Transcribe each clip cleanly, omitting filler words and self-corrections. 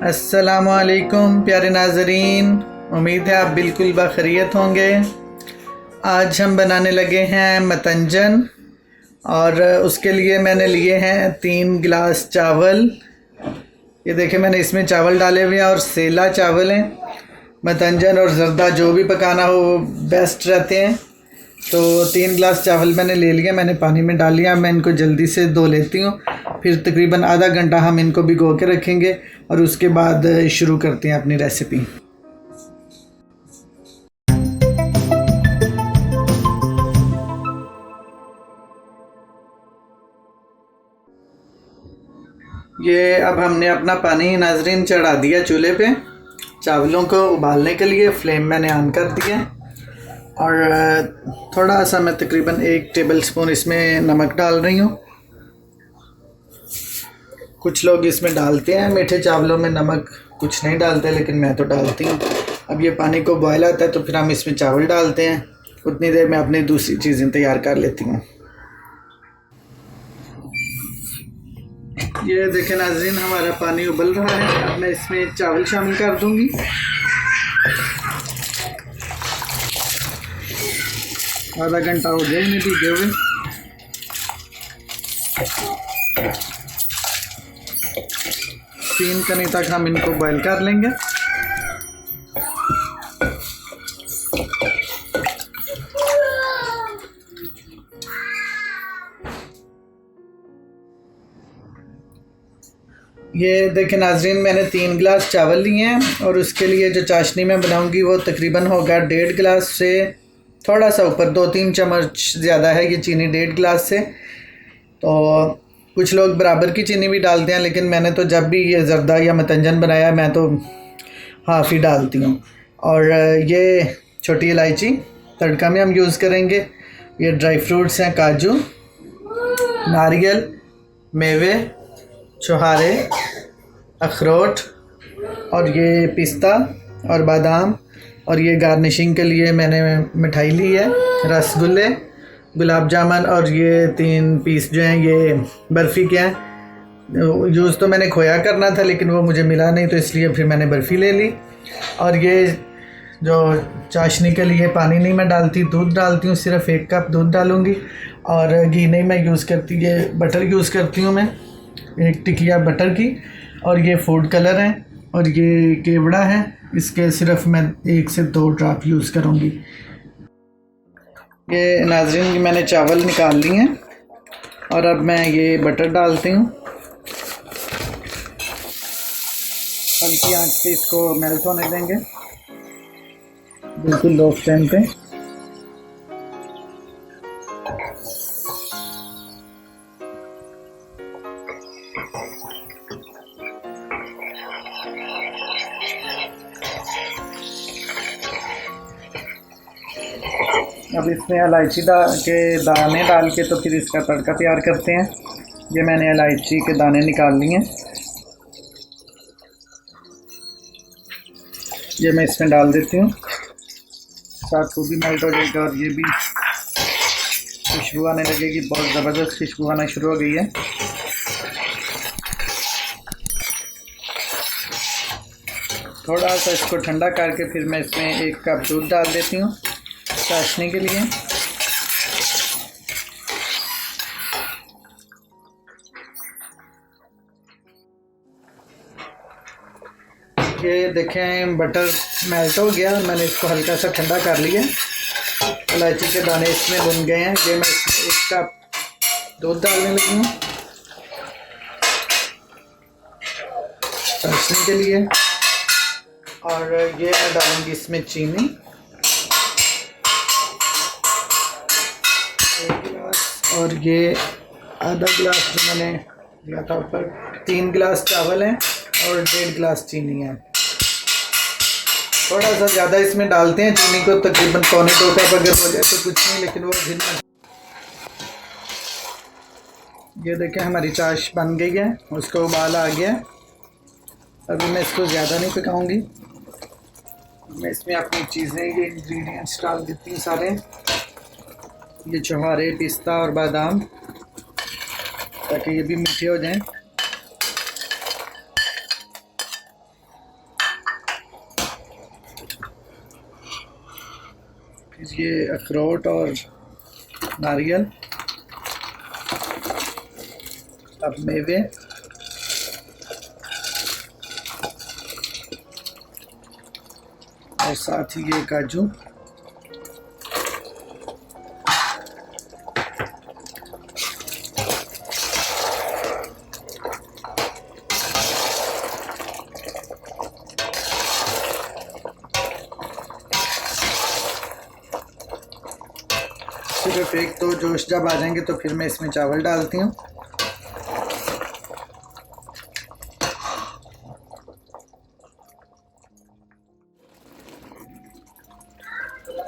अस्सलामुअलैकुम प्यारे नाज़रीन, उम्मीद है आप बिल्कुल बखैरियत होंगे। आज हम बनाने लगे हैं मतंजन और उसके लिए मैंने लिए हैं 3 गिलास चावल। ये देखें, मैंने इसमें चावल डाले हुए हैं और सेला चावल हैं। मतंजन और ज़र्दा जो भी पकाना हो वो बेस्ट रहते हैं। तो 3 गिलास चावल मैंने ले लिया, मैंने पानी में डाल लिया। मैं इनको जल्दी से धो लेती हूँ, फिर तकरीबन आधा घंटा हम इनको भिगो के रखेंगे और उसके बाद शुरू करते हैं अपनी रेसिपी। ये अब हमने अपना पानी नाज़रीन चढ़ा दिया चूल्हे पे चावलों को उबालने के लिए। फ्लेम मैंने ऑन कर दिया और थोड़ा सा मैं तकरीबन 1 टेबलस्पून इसमें नमक डाल रही हूँ। कुछ लोग इसमें डालते हैं मीठे चावलों में नमक, कुछ नहीं डालते, लेकिन मैं तो डालती हूँ। अब ये पानी को बॉयल आता है तो फिर हम इसमें चावल डालते हैं। उतनी देर में अपनी दूसरी चीज़ें तैयार कर लेती हूँ। ये देखें नाज़रीन, हमारा पानी उबल रहा है। अब मैं इसमें चावल शामिल कर दूँगी। आधा घंटा हो गया इन्हें भीगे हुए। तीन कनी तक हम इनको बॉईल कर लेंगे। ये देखें नाज़रीन, मैंने 3 गिलास चावल लिए हैं और उसके लिए जो चाशनी मैं बनाऊंगी वो तकरीबन होगा 1.5 गिलास से थोड़ा सा ऊपर, 2-3 चम्मच ज़्यादा है ये चीनी 1.5 गिलास से। तो कुछ लोग बराबर की चीनी भी डालते हैं, लेकिन मैंने तो जब भी ये ज़र्दा या मतंजन बनाया मैं तो हाफ़ ही डालती हूँ। और ये छोटी इलायची तड़का में हम यूज़ करेंगे। ये ड्राई फ्रूट्स हैं, काजू, नारियल, मेवे, छवाड़े, अखरोट और ये पिस्तः और बादाम। और ये गार्निशिंग के लिए मैंने मिठाई ली है, रसगुल्ले, गुलाब जामुन और ये 3 पीस जो हैं ये बर्फ़ी के हैं। यूज़ तो मैंने खोया करना था लेकिन वो मुझे मिला नहीं, तो इसलिए फिर मैंने बर्फ़ी ले ली। और ये जो चाशनी के लिए पानी नहीं मैं डालती, दूध डालती हूँ, सिर्फ़ 1 कप दूध डालूँगी। और घी नहीं मैं यूज़ करती, ये बटर यूज़ करती हूँ मैं, 1 टिकिया बटर की। और ये फूड कलर है और ये कewra है, इसके सिर्फ मैं 1 से 2 ड्रॉप यूज़ करूँगी। ये नाज़रीन मैंने चावल निकाल लिए हैं और अब मैं ये बटर डालती हूँ। हल्की आंच पे इसको मेल्ट होने देंगे, बिल्कुल लो फ्लेम पे। अब इसमें इलायची के दाने डाल के तो फिर इसका तड़का तैयार करते हैं। ये मैंने इलायची के दाने निकाल लिए हैं, ये मैं इसमें डाल देती हूँ। साथ वो भी मेल्ट हो जाएगा और ये भी खुशबू आने लगेगी, बहुत ज़बरदस्त खुशबू आना शुरू हो गई है। थोड़ा सा इसको ठंडा करके फिर मैं इसमें 1 कप दूध डाल देती हूँ चाशनी के लिए। ये देखें बटर मेल्ट हो गया, मैंने इसको हल्का सा ठंडा कर लिया। इलायची के दाने इसमें भुन गए हैं। ये मैं इसमें 1 कप दूध डालने लगी हूँ चाशनी के लिए। और ये मैं डालूँगी इसमें चीनी 1 गिलास, और ये आधा गिलास जो मैंने दिया था ऊपर। 3 गिलास चावल हैं और 1.5 गिलास चीनी है। थोड़ा सा ज़्यादा इसमें डालते हैं चीनी को, तकरीबन 1.25 कप अगर हो जाए तो कुछ नहीं, लेकिन वो भिन्न। ये देखें हमारी चाश बन गई है, उसको उबाल आ गया। अभी मैं इसको ज़्यादा नहीं पकाऊंगी, मैं इसमें अपनी चीज़ें ये इंग्रेडिएंट्स डाल देती हूँ सारे। ये छवाड़े, पिस्ता और बादाम, ताकि ये भी मीठे हो जाएं। ये अखरोट और नारियल, अब मेवे, और साथ ही ये काजू। सिर्फ एक तो जोश जब आ जाएंगे तो फिर मैं इसमें चावल डालती हूँ।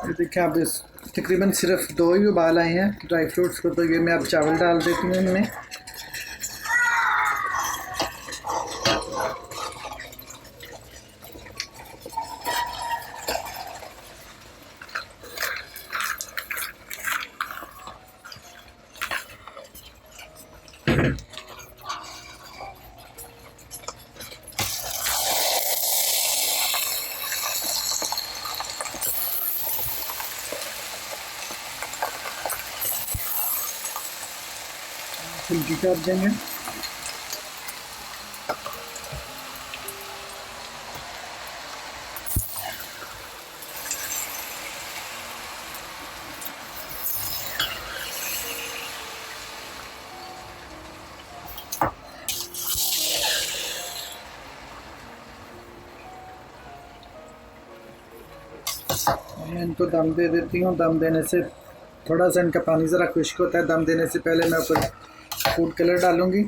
ये देखिए अब इस तकरीबन सिर्फ 2 ही उबाल आए हैं ड्राई फ्रूट्स को, तो ये मैं अब चावल डाल देती हूँ इनमें। फुल्की कर देंगे। मैं इनको दम दे देती हूँ। दम देने से थोड़ा सा इनका पानी ज़रा खुश्क होता है। दम देने से पहले मैं ऊपर फूड कलर डालूँगी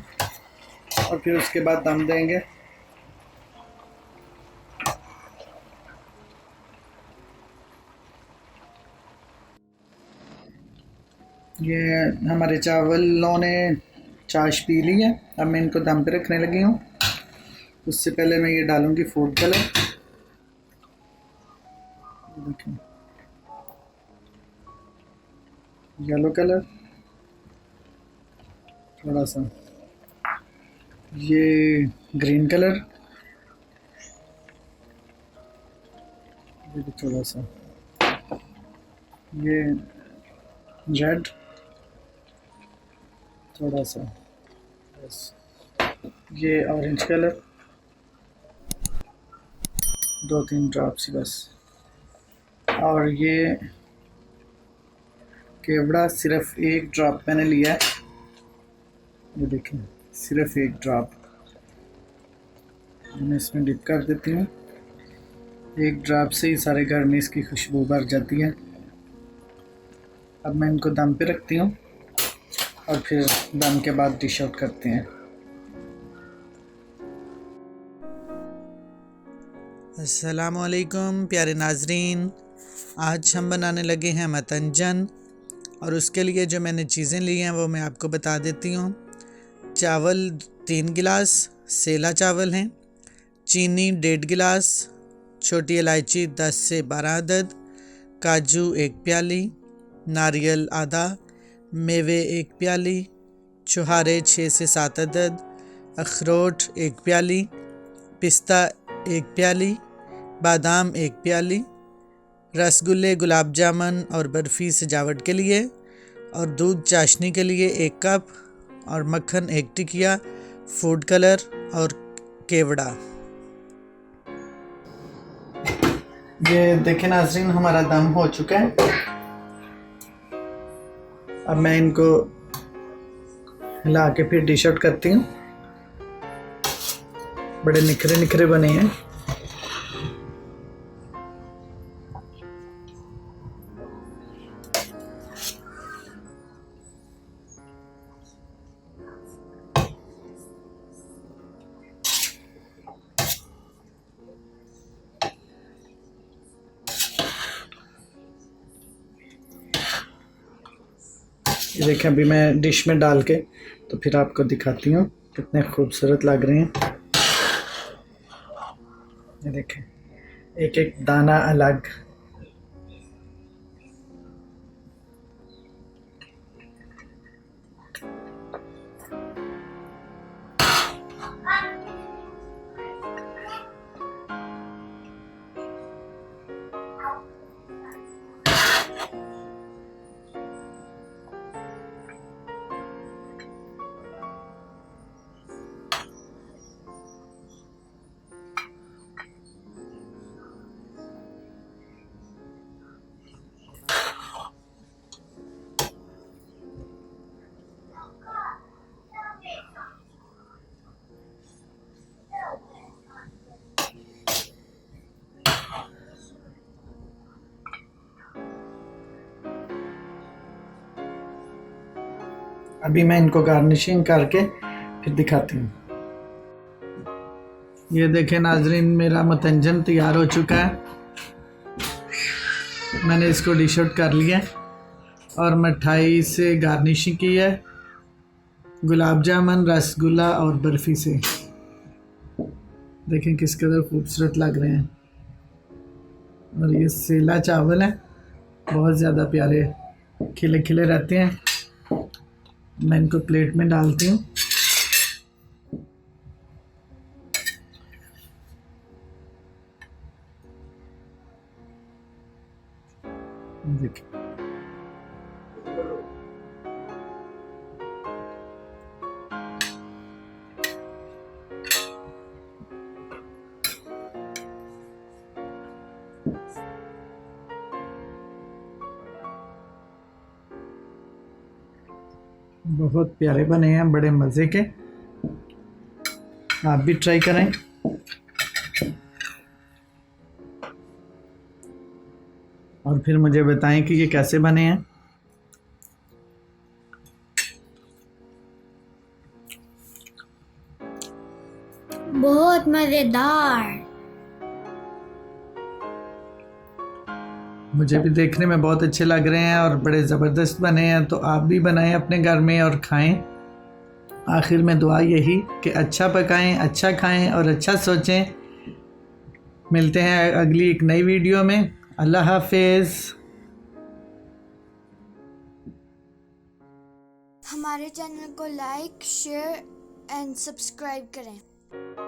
और फिर उसके बाद दम देंगे। ये हमारे चावलों ने चाश पी ली है। अब मैं इनको दम पे रखने लगी हूँ। उससे पहले मैं ये डालूँगी फूड कलर। देखिए येलो कलर, थोड़ा सा ये ग्रीन कलर, ये भी थोड़ा सा ये रेड, थोड़ा सा बस ये ऑरेंज कलर, 2-3 ड्रॉप्स बस। और ये केवड़ा सिर्फ 1 ड्रॉप मैंने लिया है। ये देखें सिर्फ 1 ड्रॉप मैं इसमें डिप कर देती हूँ। 1 ड्रॉप से ही सारे घर में इसकी खुशबू भर जाती है। अब मैं इनको दम पे रखती हूँ और फिर दम के बाद डिश आउट करते हैं। अस्सलाम वालेकुम प्यारे नाजरीन, आज हम बनाने लगे हैं मतंजन। और उसके लिए जो मैंने चीज़ें ली हैं वो मैं आपको बता देती हूँ। चावल 3 गिलास सेला चावल हैं, चीनी 1.5 गिलास, छोटी इलायची 10 से 12 अदद, काजू 1 प्याली, नारियल आधा, मेवे 1 प्याली, छुहाड़े 6 से 7 अदद, अखरोट 1 प्याली, पस्तः 1 प्याली, बादाम 1 प्याली, रसगुल्ले गुलाब जामुन और बर्फ़ी सजावट के लिए, और दूध चाशनी के लिए 1 कप, और मक्खन 1 टिकिया, फूड कलर और कewra। ये देखें नाज़रीन हमारा दम हो चुका है। अब मैं इनको हिला के फिर डिश आउट करती हूँ। बड़े निखरे निखरे बने हैं। ये देखें अभी मैं डिश में डाल के तो फिर आपको दिखाती हूँ कितने खूबसूरत लग रहे हैं। ये देखें एक एक दाना अलग। अभी मैं इनको गार्निशिंग करके फिर दिखाती हूँ। ये देखें नाजरीन, मेरा मतंजन तैयार हो चुका है। मैंने इसको डिश आउट कर लिया और मिठाई से गार्निशिंग की है, गुलाब जामुन, रसगुल्ला और बर्फ़ी से। देखें किस कदर खूबसूरत लग रहे हैं। और ये सेला चावल है, बहुत ज़्यादा प्यारे खिले खिले रहते हैं। मैं इनको प्लेट में डालती हूँ। देखिए बहुत प्यारे बने हैं, बड़े मज़े के। आप भी ट्राई करें। और फिर मुझे बताएं कि ये कैसे बने हैं। बहुत मज़ेदार। मुझे भी देखने में बहुत अच्छे लग रहे हैं और बड़े ज़बरदस्त बने हैं। तो आप भी बनाएं अपने घर में और खाएं। आखिर में दुआ यही कि अच्छा पकाएं, अच्छा खाएं और अच्छा सोचें। मिलते हैं अगली एक नई वीडियो में। अल्लाह हाफिज़। हमारे चैनल को लाइक, शेयर एंड सब्सक्राइब करें।